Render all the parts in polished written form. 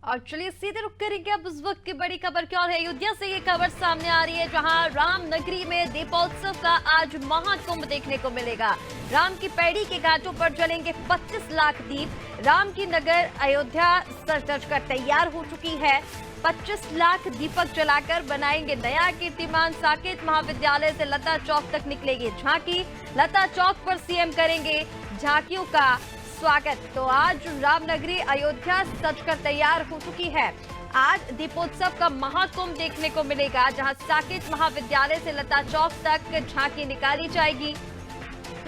और चलिए सीधे रुक करेंगे अब उस वक्त की बड़ी खबर की ओर है। अयोध्या से ये खबर सामने आ रही है जहां राम नगरी में दीपोत्सव का आज महाकुंभ देखने को मिलेगा। राम की पैड़ी के घाटों पर जलेंगे 25 लाख दीप। राम की नगर अयोध्या सज कर तैयार हो चुकी है। 25 लाख दीपक जलाकर बनाएंगे नया कीर्तिमान। साकेत महाविद्यालय से लता चौक तक निकलेगी झांकी। लता चौक पर सीएम करेंगे झांकियों का स्वागत। तो आज रामनगरी अयोध्या सजकर तैयार हो चुकी है। आज दीपोत्सव का महाकुंभ देखने को मिलेगा जहां साकेत महाविद्यालय से लता चौक तक झांकी निकाली जाएगी।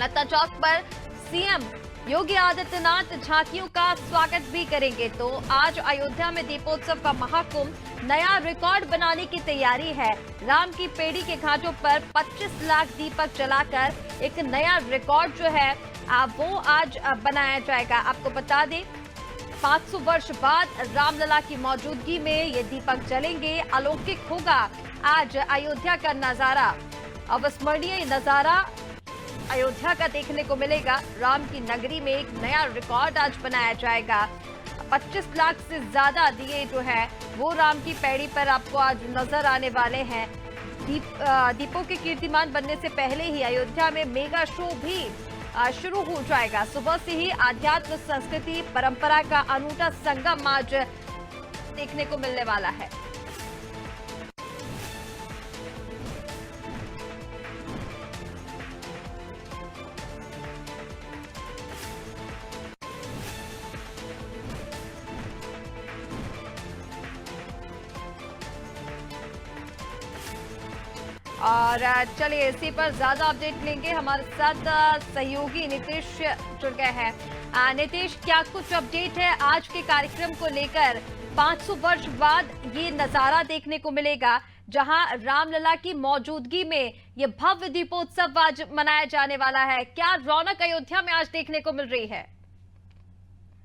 लता चौक पर सीएम योगी आदित्यनाथ झांकियों का स्वागत भी करेंगे। तो आज अयोध्या में दीपोत्सव का महाकुंभ नया रिकॉर्ड बनाने की तैयारी है। राम की पेड़ी के घाटों पर 25 लाख दीपक जलाकर एक नया रिकॉर्ड जो है वो आज बनाया जाएगा। आपको बता दें 500 वर्ष बाद रामलला की मौजूदगी में ये दीपक जलेंगे। अलौकिक होगा आज अयोध्या का नजारा। अविस्मरणीय नजारा अयोध्या का देखने को मिलेगा। राम की नगरी में एक नया रिकॉर्ड आज बनाया जाएगा। 25 लाख से ज्यादा दिए जो है वो राम की पैड़ी पर आपको आज नजर आने वाले हैं। दीपों के कीर्तिमान बनने से पहले ही अयोध्या में मेगा शो भी शुरू हो जाएगा। सुबह से ही आध्यात्म संस्कृति परंपरा का अनूठा संगम आज देखने को मिलने वाला है। और चलिए इसी पर ज्यादा अपडेट लेंगे। हमारे साथ सहयोगी नीतीश जुड़ गए हैं। नीतीश, क्या कुछ अपडेट है आज के कार्यक्रम को लेकर? 500 वर्ष बाद ये नजारा देखने को मिलेगा जहां रामलला की मौजूदगी में ये भव्य दीपोत्सव आज मनाया जाने वाला है। क्या रौनक अयोध्या में आज देखने को मिल रही है?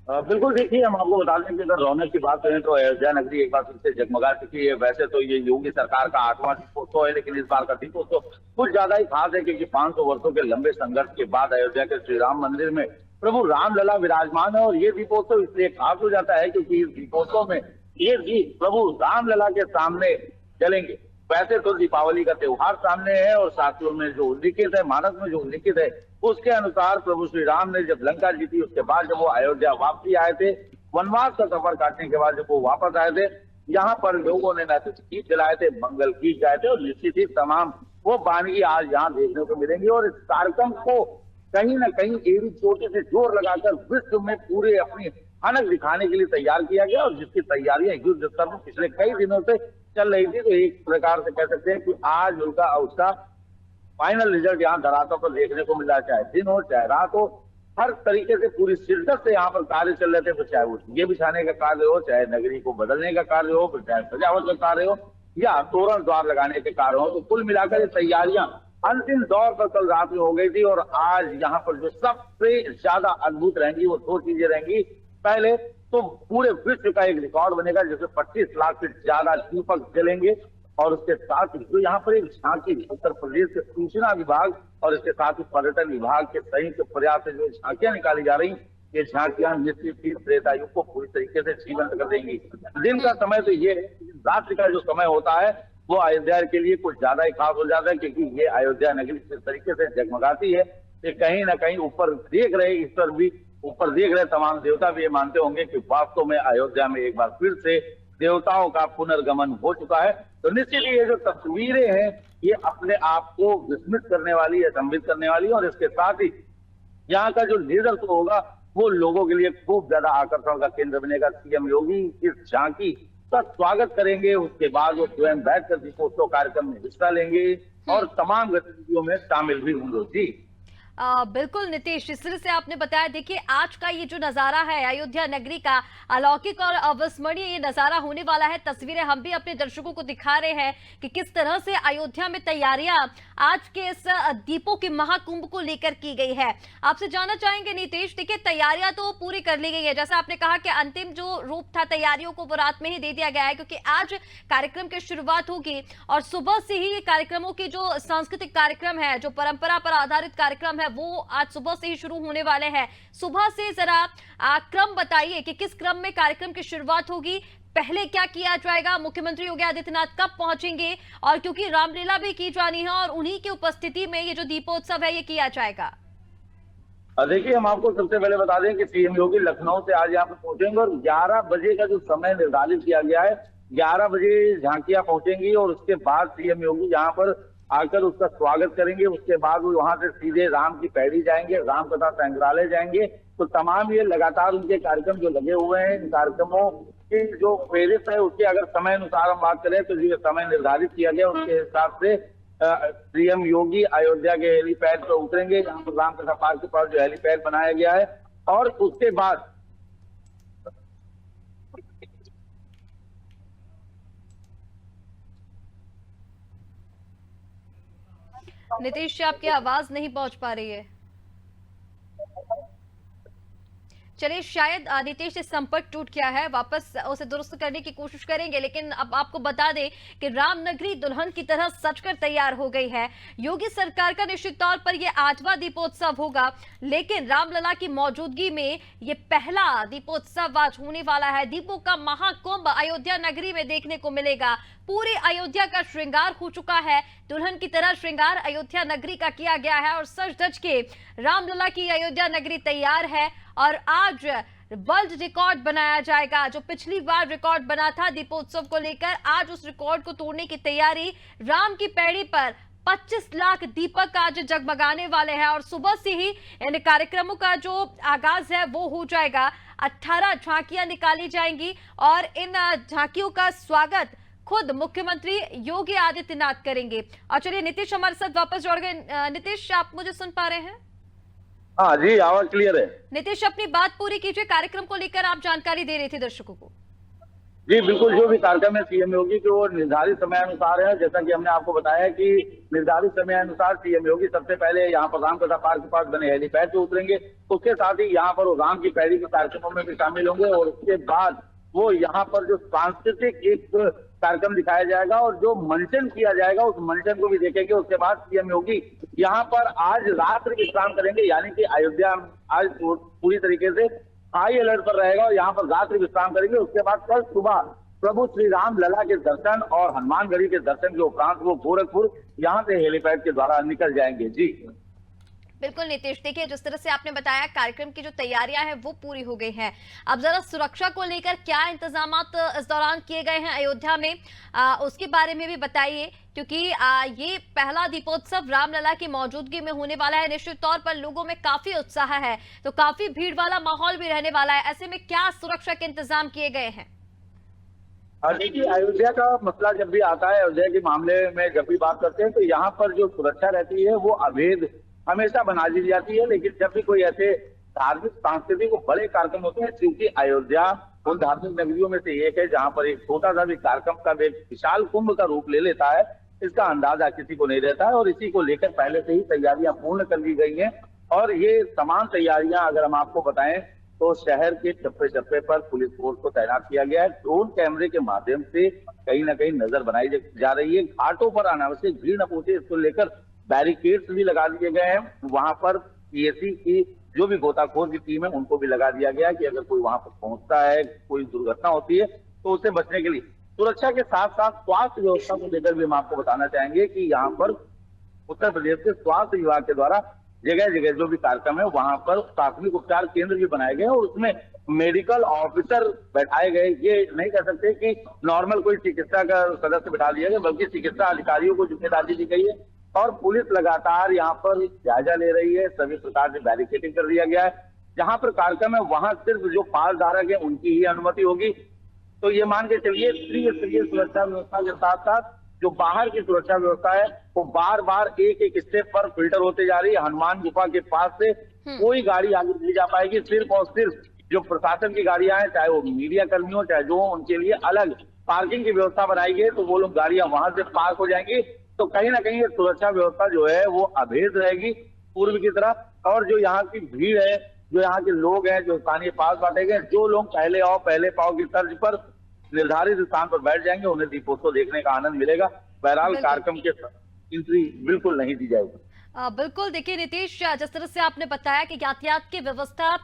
बिल्कुल, देखिए हम आपको बता दें कि अगर रौनक की बात करें तो अयोध्या नगरी एक बार फिर से जगमगा चुकी है। वैसे तो ये योगी सरकार का 8वां दीपोत्सव है, लेकिन इस बार का दीपोत्सव कुछ ज्यादा ही खास है क्योंकि 500 वर्षों के लंबे संघर्ष के बाद अयोध्या के श्री राम मंदिर में प्रभु रामलला विराजमान है। और ये दीपोत्सव इसलिए खास हो जाता है क्योंकि इस दीपोत्सव में ये दीप प्रभु रामलला के सामने जलेंगे। वैसे तो दीपावली का त्योहार सामने है और शास्त्रों में जो उल्लिखित है, मानस में जो उल्लिखित है, उसके अनुसार प्रभु श्री राम ने जब लंका जीती उसके बाद जब वो अयोध्या वापसी आए थे, वनवास का सफर काटने के बाद जब वो वापस आए थे, यहाँ पर लोगों ने न सिर्फ गीत जलाए थे, मंगल गीत गाए थे और निश्चित ही तमाम वो वानगी आज यहाँ देखने को मिलेंगी। और इस कार्यक्रम को कहीं न कहीं एड़ी चोटी से जोर लगाकर विश्व में पूरे अपनी हनक दिखाने के लिए तैयार किया गया और जिसकी तैयारियां युद्ध स्तर पर पिछले कई दिनों से चल रही थी। तो एक प्रकार से कह सकते हैं कि आज उसका फाइनल रिजल्ट यहाँ धरातल पर देखने को मिला। चाहे दिन हो चाहे रात हो, हर तरीके से पूरी शिद्दत से यहाँ पर कार्य चल रहे थे। तो चाहे वो ये बिछाने का कार्य हो, चाहे नगरी को बदलने का कार्य हो, चाहे सजावट का कार्य हो या तोरण द्वार लगाने के कार्य हो, तो कुल मिलाकर ये तैयारियां अंतिम दौर पर कल रात में हो गई थी। और आज यहाँ पर जो सबसे ज्यादा अद्भुत रहेंगी वो 2 चीजें रहेंगी। पहले तो पूरे विश्व का एक रिकॉर्ड बनेगा जिसमें 25 लाख से ज्यादा दीपक जलेंगे और उसके साथ ही जो यहाँ पर एक झांकी उत्तर प्रदेश के सूचना विभाग और इसके साथ ही पर्यटन विभाग के संयुक्त प्रयास से जो झांकियां निकाली जा रही, ये झांकियां निश्चित ही त्रेतायुग को पूरी तरीके से जीवंत कर देंगी। दिन का समय तो ये है, रात्रि का जो समय होता है वो अयोध्या के लिए कुछ ज्यादा ही खास हो जाता है क्योंकि ये अयोध्या नगरी जिस तरीके से जगमगाती है कि कहीं ना कहीं ऊपर देख रहे ईश्वर भी, ऊपर देख रहे तमाम देवता भी ये मानते होंगे कि वास्तव में अयोध्या में एक बार फिर से देवताओं का पुनर्गमन हो चुका है। तो निश्चित ये जो तस्वीरें हैं ये अपने आप को विस्मित करने वाली है, संबित करने वाली है। और इसके साथ ही यहाँ का जो नेतृत्व होगा वो लोगों के लिए खूब ज्यादा आकर्षण का केंद्र बनेगा। सीएम योगी इस झांकी का स्वागत करेंगे, उसके बाद वो स्वयं बैठकर दीपोत्सव कार्यक्रम में हिस्सा लेंगे और तमाम गतिविधियों में शामिल भी होंगे। जी बिल्कुल नीतीश, इस तरह से आपने बताया। देखिए आज का ये जो नजारा है अयोध्या नगरी का अलौकिक और अविस्मरणीय ये नजारा होने वाला है। तस्वीरें हम भी अपने दर्शकों को दिखा रहे हैं कि किस तरह से अयोध्या में तैयारियां आज के इस दीपों के महाकुंभ को लेकर की गई है। आपसे जानना चाहेंगे नीतीश, देखिए तैयारियां तो पूरी कर ली गई है, जैसा आपने कहा कि अंतिम जो रूप था तैयारियों को वो रात में ही दे दिया गया है क्योंकि आज कार्यक्रम की शुरुआत होगी और सुबह से ही कार्यक्रमों की जो सांस्कृतिक कार्यक्रम है, जो परंपरा पर आधारित कार्यक्रम है वो आज सुबह से ही शुरू होने वाले हैं। सुबह से जरा क्रम बताइए कि किस क्रम में कार्यक्रम की शुरुआत होगी, पहले क्या किया जाएगा, मुख्यमंत्री योगी आदित्यनाथ कब पहुंचेंगे, और क्योंकि रामलीला भी की जानी है और उन्हीं की उपस्थिति में ये जो दीपोत्सव है ये किया जाएगा। देखिए, हम आपको सबसे पहले बता दें कि सीएम योगी लखनऊ से आज यहाँ पर पहुंचेंगे और 11 बजे का जो समय निर्धारित किया गया है, 11 बजे झांकियां पहुंचेंगी और उसके बाद सीएम योगी यहाँ पर आकर उसका स्वागत करेंगे। उसके बाद वो वहां से सीधे राम की पैड़ी जाएंगे, राम कथा संग्रहालय जाएंगे। तो तमाम ये लगातार उनके कार्यक्रम जो लगे हुए हैं, इन कार्यक्रमों की जो फेरिस्त है उसके अगर समय अनुसार हम बात करें तो जो समय निर्धारित किया गया उसके हिसाब से सीएम योगी अयोध्या के हेलीपैड पर उतरेंगे, जहां पर रामकथा पार्क के पास जो हेलीपैड बनाया गया है, और उसके बाद नीतीश जी, आपकी आवाज नहीं पहुंच पा रही है। चलिए, शायद नीतीश से संपर्क टूट गया है, वापस उसे दुरुस्त करने की कोशिश करेंगे। लेकिन अब आपको बता दें कि रामनगरी दुल्हन की तरह सजकर तैयार हो गई है। योगी सरकार का निश्चित तौर पर यह 8वां दीपोत्सव होगा, लेकिन रामलला की मौजूदगी में यह पहला दीपोत्सव आज होने वाला है। दीपों का महाकुंभ अयोध्या नगरी में देखने को मिलेगा। पूरे अयोध्या का श्रृंगार हो चुका है, दुल्हन की तरह श्रृंगार अयोध्या नगरी का किया गया है और सज धज के रामलला की अयोध्या नगरी तैयार है। और आज वर्ल्ड रिकॉर्ड बनाया जाएगा, जो पिछली बार रिकॉर्ड बना था दीपोत्सव को लेकर। आज उस रिकॉर्ड को तोड़ने की तैयारी, राम की पैड़ी पर 25 लाख दीपक आज जगमगाने वाले हैं और सुबह से ही इन कार्यक्रमों का जो आगाज है वो हो जाएगा। 18 झांकियां निकाली जाएंगी और इन झांकियों का स्वागत खुद मुख्यमंत्री योगी आदित्यनाथ करेंगे। और चलिए, नीतीश हमारे साथ वापस जुड़ गए। नीतीश, आप मुझे सुन पा रहे हैं? हाँ जी, आवाज क्लियर है। नीतीश, अपनी बात पूरी कीजिए। कार्यक्रम को लेकर आप जानकारी दे रहे थे दर्शकों को। जी बिल्कुल, जो भी कार्यक्रम है सीएम योगी के वो निर्धारित समय अनुसार है। जैसा कि हमने आपको बताया कि निर्धारित समय अनुसार सीएम योगी सबसे पहले यहाँ पर रामकथा पार्क के पास बने हेलीपैड पे उतरेंगे। उसके साथ ही यहाँ पर वो राम की पैड़ी के कार्यक्रमों में भी शामिल होंगे और उसके बाद वो यहाँ पर जो सांस्कृतिक एक कार्यक्रम दिखाया जाएगा और जो मंचन किया जाएगा उस मंचन को भी देखेंगे। उसके बाद सीएम योगी यहाँ पर आज रात्रि विश्राम करेंगे, यानी कि अयोध्या आज पूरी तरीके से हाई अलर्ट पर रहेगा और यहाँ पर रात्रि विश्राम करेंगे। उसके बाद कल सुबह प्रभु श्री राम लला के दर्शन और हनुमानगढ़ी के दर्शन के उपरांत वो गोरखपुर यहाँ से हेलीपैड के द्वारा निकल जाएंगे। जी बिल्कुल नीतीश, देखिए जिस तरह से आपने बताया कार्यक्रम की जो तैयारियां हैं वो पूरी हो गई हैं। अब जरा सुरक्षा को लेकर क्या इंतजाम इस दौरान किए गए हैं अयोध्या में, उसके बारे में भी बताइए, क्योंकि ये पहला दीपोत्सव रामलला की मौजूदगी में होने वाला है। निश्चित तौर पर लोगों में काफी उत्साह है, तो काफी भीड़ वाला माहौल भी रहने वाला है। ऐसे में क्या सुरक्षा के इंतजाम किए गए हैं? देखिए, अयोध्या का मसला जब भी आता है, अयोध्या के मामले में जब भी बात करते हैं तो यहाँ पर जो सुरक्षा रहती है वो अभेद हमेशा बना दी जाती है। लेकिन जब भी कोई ऐसे धार्मिक सांस्कृतिक बड़े कार्यक्रम होते हैं, क्योंकि अयोध्या उन धार्मिक नगरियों में से एक है जहाँ पर एक छोटा सा भी कार्यक्रम का एक विशाल कुंभ का रूप ले लेता है, इसका अंदाजा किसी को नहीं रहता है। और इसी को लेकर पहले से ही तैयारियां पूर्ण कर ली गई हैं। और ये तमाम तैयारियां अगर हम आपको बताएं तो शहर के चप्पे चप्पे पर पुलिस फोर्स को तैनात किया गया है। ड्रोन कैमरे के माध्यम से कहीं ना कहीं नजर बनाई जा रही है। घाटों पर अनावश्यक भीड़ न पहुंचे, इसको लेकर बैरिकेड्स भी लगा दिए गए हैं। वहां पर पीएसी की जो भी गोताखोर की टीम है उनको भी लगा दिया गया है कि अगर कोई वहां पर पहुंचता है, कोई दुर्घटना होती है तो उससे बचने के लिए सुरक्षा के साथ साथ स्वास्थ्य व्यवस्था को लेकर भी हम आपको बताना चाहेंगे कि यहाँ पर उत्तर प्रदेश के स्वास्थ्य विभाग के द्वारा जगह जगह जो भी कार्यक्रम है वहां पर प्राथमिक उपचार केंद्र भी बनाए गए और उसमें मेडिकल ऑफिसर बैठाए गए। ये नहीं कह सकते कि नॉर्मल कोई चिकित्सा का सदस्य बैठा दिया गया, बल्कि चिकित्सा अधिकारियों को जिम्मेदारी दी गई है और पुलिस लगातार यहाँ पर जायजा ले रही है। सभी प्रकार से बैरिकेडिंग कर दिया गया है। जहां पर कार्यक्रम है वहां सिर्फ जो पास धारक है उनकी ही अनुमति होगी। तो ये मान के चलिए त्रिस्तरीय सुरक्षा व्यवस्था के साथ साथ जो बाहर की सुरक्षा व्यवस्था है वो बार बार एक एक स्टेप पर फिल्टर होते जा रही है। हनुमान गुफा के पास से कोई गाड़ी आगे नहीं जा पाएगी। सिर्फ और सिर्फ जो प्रशासन की गाड़ियां हैं, चाहे वो मीडिया कर्मियों चाहे जो, उनके लिए अलग पार्किंग की व्यवस्था बनाई गई, तो वो लोग गाड़ियां वहां से पार्क हो जाएंगी। तो कहीं ना कहीं ये सुरक्षा व्यवस्था जो है वो अभेद रहेगी पूर्व की तरह। और जो यहाँ की भीड़ है, जो यहाँ के लोग हैं, जो स्थानीय पास बांटे गए, जो लोग पहले आओ पहले पाओ की तर्ज पर निर्धारित स्थान पर बैठ जाएंगे, उन्हें दीपोत्सव देखने का आनंद मिलेगा। बहरहाल कार्यक्रम के एंट्री बिल्कुल नहीं दी जाएगी। बिल्कुल देखिए नीतीश, जिस तरह से आपने बताया कि यातायात की व्यवस्था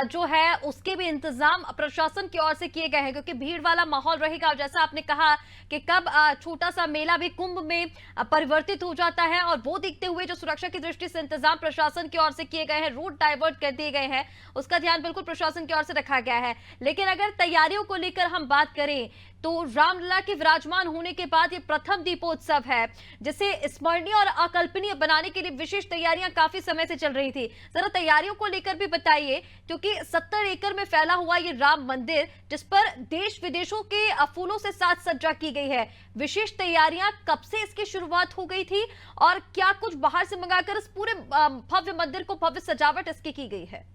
जो है उसके भी इंतजाम प्रशासन की ओर से किए गए हैं, क्योंकि भीड़ वाला माहौल रहेगा। और जैसा आपने कहा कि कब छोटा सा मेला भी कुंभ में परिवर्तित हो जाता है, और वो देखते हुए जो सुरक्षा की दृष्टि से इंतजाम प्रशासन की ओर से किए गए हैं, रूट डाइवर्ट कर दिए गए हैं, उसका ध्यान बिल्कुल प्रशासन की ओर से रखा गया है। लेकिन अगर तैयारियों को लेकर हम बात करें तो रामलला के विराजमान होने के बाद ये प्रथम दीपोत्सव है, जिसे स्मरणीय और अकल्पनीय बनाने के लिए विशेष तैयारियां काफी समय से चल रही थी। जरा तैयारियों को लेकर भी बताइए, क्योंकि 70 एकड़ में फैला हुआ ये राम मंदिर, जिस पर देश विदेशों के फूलों से साज सज्जा की गई है, विशेष तैयारियां कब से इसकी शुरुआत हो गई थी, और क्या कुछ बाहर से मंगाकर इस पूरे भव्य मंदिर को भव्य सजावट इसकी की गई है?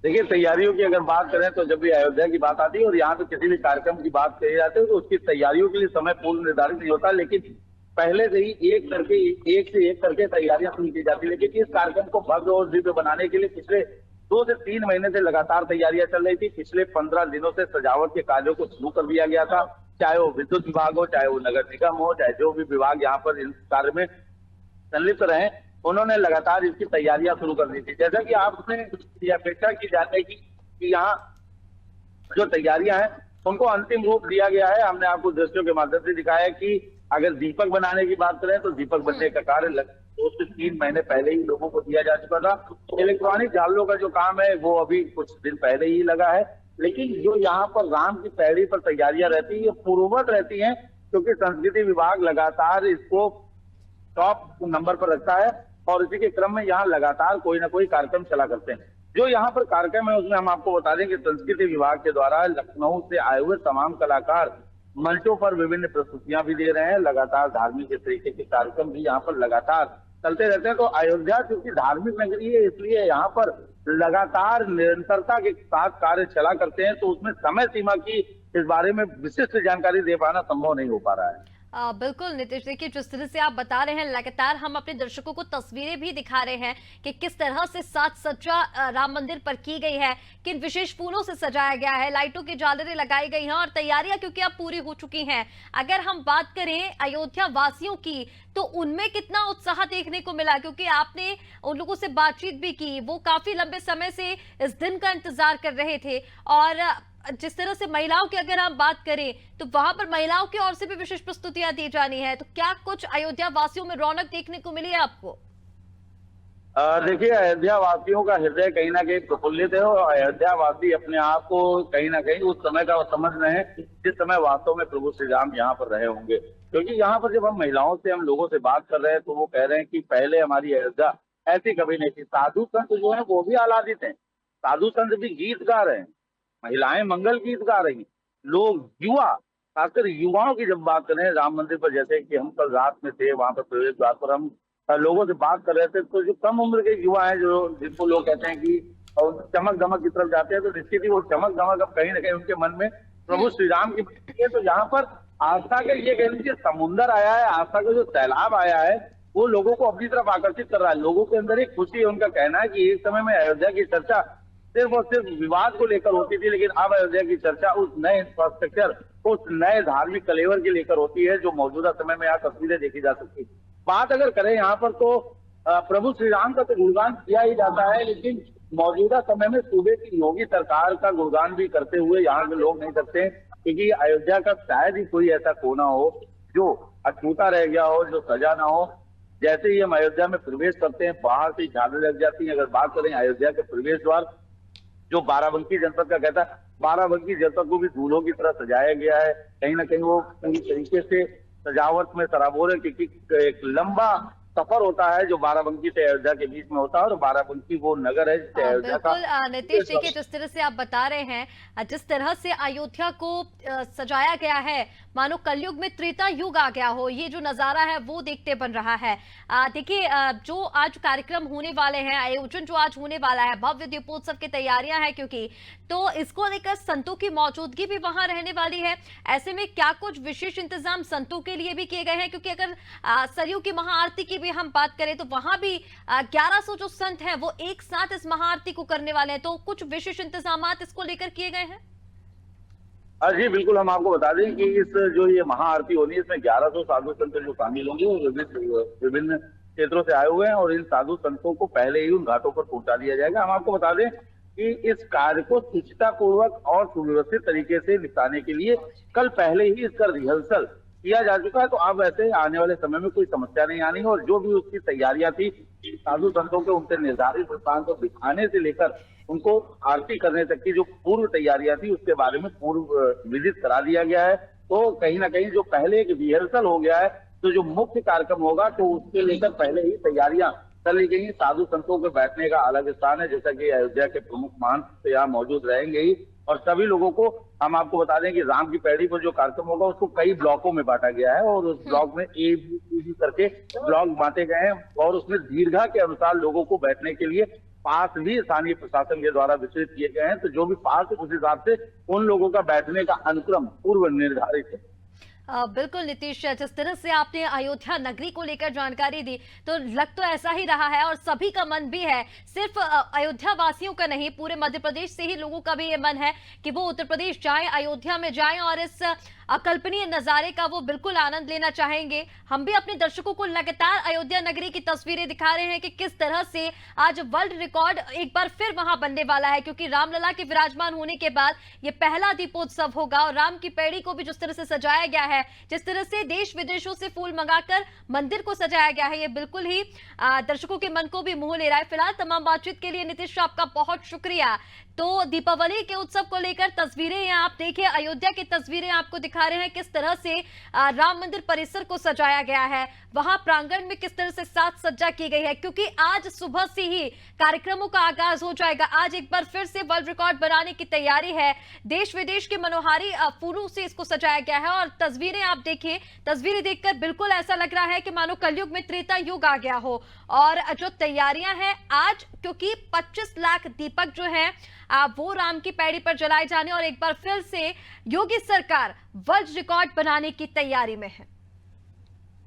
देखिए, तैयारियों की अगर बात करें तो जब भी अयोध्या की बात आती है और यहाँ पे किसी भी कार्यक्रम की बात कही जाती है तो उसकी तैयारियों के लिए समय पूर्व निर्धारित नहीं होता, लेकिन पहले से ही एक से एक करके तैयारियां शुरू की जाती है। लेकिन इस कार्यक्रम को भव्य और दिव्य बनाने के लिए पिछले 2 से 3 महीने से लगातार तैयारियां चल रही थी। पिछले 15 दिनों से सजावट के कार्यों को शुरू कर दिया गया था, चाहे वो विद्युत विभाग हो, चाहे वो नगर निगम हो, चाहे जो भी विभाग यहाँ पर इस कार्य में संलिप्त रहे, उन्होंने लगातार इसकी तैयारियां शुरू कर दी थी। जैसा कि आपने ये अपेक्षा की जाती है कि यहाँ जो तैयारियां हैं उनको अंतिम रूप दिया गया है। हमने आपको दृश्यों के माध्यम से दिखाया कि अगर दीपक बनाने की बात करें तो दीपक बनने का कार्य 2 से 3 महीने पहले ही लोगों को दिया जा चुका था। इलेक्ट्रॉनिक झालरों का जो काम है वो अभी कुछ दिन पहले ही लगा है। लेकिन जो यहाँ पर राम की पैड़ी पर तैयारियां रहती है, पूर्ववत रहती हैं, क्योंकि संस्कृति विभाग लगातार इसको टॉप नंबर पर रखता है और इसी के क्रम में यहाँ लगातार कोई ना कोई कार्यक्रम चला करते हैं। जो यहाँ पर कार्यक्रम है उसमें हम आपको बता दें कि संस्कृति विभाग के द्वारा लखनऊ से आए हुए तमाम कलाकार मंचों पर विभिन्न प्रस्तुतियां भी दे रहे हैं। लगातार धार्मिक तरीके के कार्यक्रम भी यहाँ पर लगातार चलते रहते हैं। तो अयोध्या क्योंकि धार्मिक नगरी है, इसलिए यहाँ पर लगातार निरंतरता के साथ कार्य चला करते हैं, तो उसमें समय सीमा की इस बारे में विशिष्ट जानकारी दे पाना संभव नहीं हो पा रहा है। बिल्कुल नीतीश, देखिए जिस तरह से आप बता रहे हैं, लगातार हम अपने दर्शकों को तस्वीरें भी दिखा रहे हैं कि किस तरह से साज सज्जा राम मंदिर पर की गई है, किन विशेष फूलों से सजाया गया है, लाइटों की झालरें लगाई गई हैं, और तैयारियां क्योंकि अब पूरी हो चुकी हैं। अगर हम बात करें अयोध्या वासियों की, तो उनमें कितना उत्साह देखने को मिला, क्योंकि आपने उन लोगों से बातचीत भी की, वो काफी लंबे समय से इस दिन का इंतजार कर रहे थे। और जिस तरह से महिलाओं की अगर हम बात करें तो वहां पर महिलाओं की ओर से भी विशेष प्रस्तुतियां दी जानी है, तो क्या कुछ अयोध्या वासियों में रौनक देखने को मिली है आपको? देखिए, अयोध्या वासियों का हृदय कहीं ना कहीं प्रफुल्लित है और अयोध्या वासी अपने आप को कहीं ना कहीं उस समय का समझ रहे हैं जिस समय वास्तव में प्रभु श्री राम यहाँ पर रहे होंगे। क्योंकि यहाँ पर जब हम महिलाओं से, हम लोगों से बात कर रहे हैं तो वो कह रहे हैं कि पहले हमारी अयोध्या ऐसी कभी नहीं थी। साधु संत जो है वो भी आह्लादित हैं, साधु संत भी गीत गा रहे हैं, महिलाएं मंगल गीत गा रही, लोग युवा, खासकर युवाओं की जब बात करें राम मंदिर पर, जैसे कि हम कल रात में थे वहां पर प्रवेश द्वार पर, हम लोगों से बात कर रहे थे, तो जो कम उम्र के युवा हैं, जो जिनको लोग कहते हैं कि चमक दमक की तरफ जाते हैं, तो निश्चित ही वो चमक दमक अब कहीं ना कहीं उनके मन में प्रभु श्री राम की है। तो यहाँ पर आस्था का ये कह लीजिए समुंदर आया है, आस्था का जो सैलाब आया है वो लोगों को अपनी तरफ आकर्षित कर रहा है। लोगों के अंदर एक खुशी है। उनका कहना है कि एक समय में अयोध्या की चर्चा सिर्फ और सिर्फ विवाद को लेकर होती थी, लेकिन अब अयोध्या की चर्चा उस नए इंफ्रास्ट्रक्चर, उस नए धार्मिक कलेवर के लेकर होती है जो मौजूदा समय में यहाँ तस्वीरें देखी जा सकती। बात अगर करें यहाँ पर तो प्रभु श्री राम का तो गुणगान किया ही जाता है, लेकिन मौजूदा समय में सूबे की योगी सरकार का गुणगान भी करते हुए यहाँ के लोग नहीं सकते, क्योंकि अयोध्या का शायद ही कोई ऐसा कोना हो जो अछूता रह गया हो, जो सजा ना हो। जैसे ही हम अयोध्या में प्रवेश करते हैं बाहर से झालरें लग जाती हैं। अगर बात करें अयोध्या के प्रवेश द्वार, जो बाराबंकी जनपद का कहता है, बाराबंकी जनपद को भी दूल्हों की तरह सजाया गया है। कहीं ना कहीं वो पूरी तरीके से सजावट में सराबोर है, क्योंकि एक लंबा सफर होता है जो बाराबंकी से अयोध्या के बीच में होता है, और बाराबंकी वो नगर है जिसे अयोध्या का। बिल्कुल नीतीश, देखिए जिस तरह से आप बता रहे हैं, जिस तरह से अयोध्या को सजाया गया है, मानो कलयुग में त्रेता युग आ गया हो, ये जो नजारा है वो देखते बन रहा है। देखिए जो आज कार्यक्रम होने वाले हैं, आयोजन जो आज होने वाला है, भव्य दीपोत्सव की तैयारियां हैं, क्योंकि तो इसको लेकर संतों की मौजूदगी भी वहां रहने वाली है। ऐसे में क्या कुछ विशेष इंतजाम संतों के लिए भी किए गए हैं? क्योंकि अगर सरयू की महाआरती की भी हम बात करें तो वहां भी 1100 जो संत हैं वो एक साथ इस महाआरती को करने वाले हैं, तो कुछ विशेष इंतजाम इसको लेकर किए गए हैं? जी बिल्कुल, हम आपको बता दें कि इस जो ये महाआरती होनी है इसमें 1100 साधु संत जो शामिल होंगे वो विभिन्न क्षेत्रों से आए हुए हैं और इन साधु संतों को पहले ही उन घाटों पर पहुंचा दिया जाएगा। हम आपको बता दें कि इस कार्य को सुचितापूर्वक और सुव्यवस्थित तरीके से निपटाने के लिए कल पहले ही इसका रिहर्सल किया जा चुका है। तो अब ऐसे आने वाले समय में कोई समस्या नहीं आनी और जो भी उसकी तैयारियां थी साधु संतों के उनसे निर्धारित स्थान को दिखाने से लेकर उनको आरती करने तक की जो पूर्व तैयारियां थी उसके बारे में पूर्व विदित करा दिया गया है। तो कहीं ना कहीं जो पहले एक रिहर्सल हो गया है, तो जो मुख्य कार्यक्रम होगा तो उसके लेकर पहले ही तैयारियां कर ली गई। साधु संतों के बैठने का अलग स्थान है, जैसा कि अयोध्या के प्रमुख महंत यहाँ मौजूद रहेंगे ही और सभी लोगों को हम आपको बता दें कि राम की पैड़ी पर जो कार्यक्रम होगा उसको कई ब्लॉकों में बांटा गया है और उस ब्लॉक में ए बी सी डी करके ब्लॉक बांटे गए हैं और उसमें दीर्घा के अनुसार लोगों को बैठने के लिए पास भी स्थानीय प्रशासन के द्वारा वितरित किए गए हैं। तो जो भी पास है उस हिसाब से उन लोगों का बैठने का अनुक्रम पूर्व निर्धारित है। बिल्कुल नीतीश, जिस तरह से आपने अयोध्या नगरी को लेकर जानकारी दी तो लग तो ऐसा ही रहा है और सभी का मन भी है, सिर्फ अयोध्या वासियों का नहीं, पूरे मध्य प्रदेश से ही लोगों का भी ये मन है कि वो उत्तर प्रदेश जाएं, अयोध्या में जाएं और इस अकल्पनीय नजारे का वो बिल्कुल आनंद लेना चाहेंगे। हम भी अपने दर्शकों को लगातार अयोध्या नगरी की तस्वीरें दिखा रहे हैं कि किस तरह से आज वर्ल्ड रिकॉर्ड एक बार फिर वहां बनने वाला है, क्योंकि रामलला के विराजमान होने के बाद ये पहला दीपोत्सव होगा और राम की पैड़ी को भी जिस तरह से सजाया गया है, जिस तरह से देश विदेशों से फूल मंगाकर मंदिर को सजाया गया है, ये बिल्कुल ही दर्शकों के मन को भी मोह ले रहा है। फिलहाल तमाम बातचीत के लिए नीतीश आपका बहुत शुक्रिया। तो दीपावली के उत्सव को लेकर तस्वीरें यहाँ आप देखिए, अयोध्या की तस्वीरें आपको दिखा रहे हैं किस तरह से राम मंदिर परिसर को सजाया गया है, वहां प्रांगण में किस तरह से साज सज्जा की गई है, क्योंकि आज सुबह से ही कार्यक्रमों का आगाज हो जाएगा। आज एक बार फिर से वर्ल्ड रिकॉर्ड बनाने की तैयारी है, देश विदेश के मनोहारी फूलों से इसको सजाया गया है और तस्वीरें आप देखिए, तस्वीरें देखकर बिल्कुल ऐसा लग रहा है कि मानो कलयुग में त्रेता युग आ गया हो। और जो तैयारियां हैं आज, क्योंकि 25 लाख दीपक जो है वो राम की पैड़ी पर जलाए जाने और एक बार फिर से योगी सरकार वर्ल्ड रिकॉर्ड बनाने की तैयारी में है।